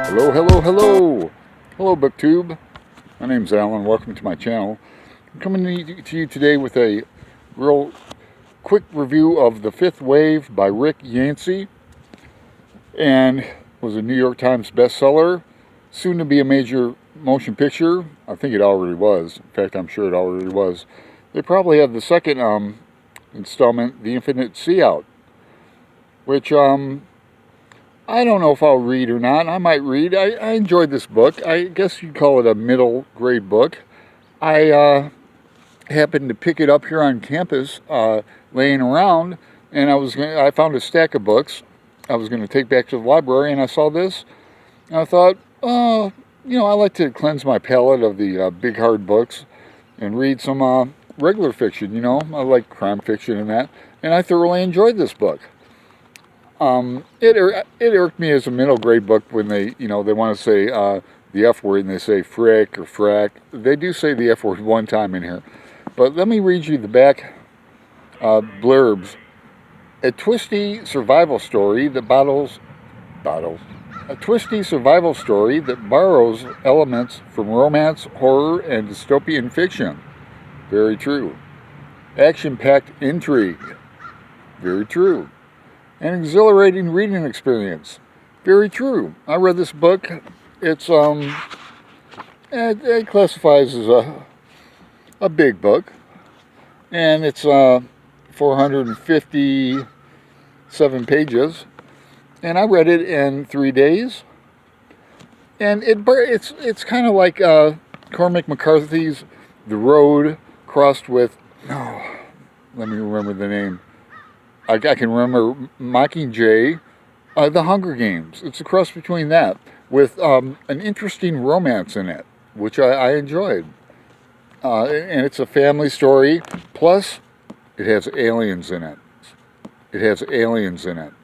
Hello, hello, hello! Hello, BookTube. My name's Alan. Welcome to my channel. I'm coming to you today with a real quick review of The Fifth Wave by Yancy. And was a New York Times bestseller, soon to be a major motion picture. I think it already was. In fact, I'm sure it already was. They probably have the second installment, The Infinite Sea, out, which I don't know if I'll read or not. I might read. I enjoyed this book. I guess you'd call it a middle grade book. I happened to pick it up here on campus, laying around, and I found a stack of books I was going to take back to the library, and I saw this, and I thought, oh, I like to cleanse my palate of the big hard books and read some regular fiction. I like crime fiction and that, and I thoroughly enjoyed this book. It irked me as a middle grade book when they want to say the F word and they say frick or frack. They do say the F word one time in here. But let me read you the back blurbs. A twisty survival story that borrows elements from romance, horror, and dystopian fiction. Very true. Action-packed intrigue. Very true. An exhilarating reading experience. Very true. I read this book. It's it classifies as a big book, and it's 457 pages, and I read it in 3 days. And it's kind of like Cormac McCarthy's The Road crossed with let me remember the name. I can remember Mockingjay, The Hunger Games. It's a cross between that with an interesting romance in it, which I enjoyed. And it's a family story, plus it has aliens in it. It has aliens in it.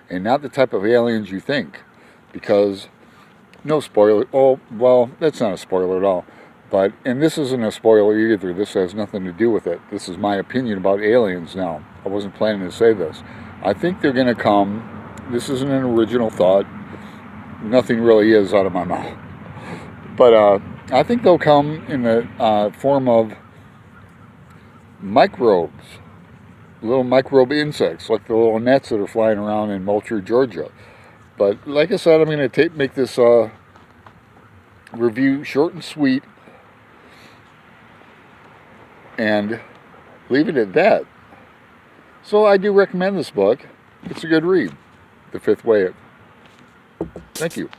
And not the type of aliens you think, because, no spoiler, oh, well, that's not a spoiler at all. And this isn't a spoiler either. This has nothing to do with it. This is my opinion about aliens now. I wasn't planning to say this. I think they're going to come. This isn't an original thought. Nothing really is out of my mouth. But I think they'll come in the form of microbes. Little microbe insects, like the little gnats that are flying around in Moultrie, Georgia. But like I said, I'm going to make this review short and sweet, and leave it at that. So I do recommend this book. It's a good read, The Fifth Wave. Thank you.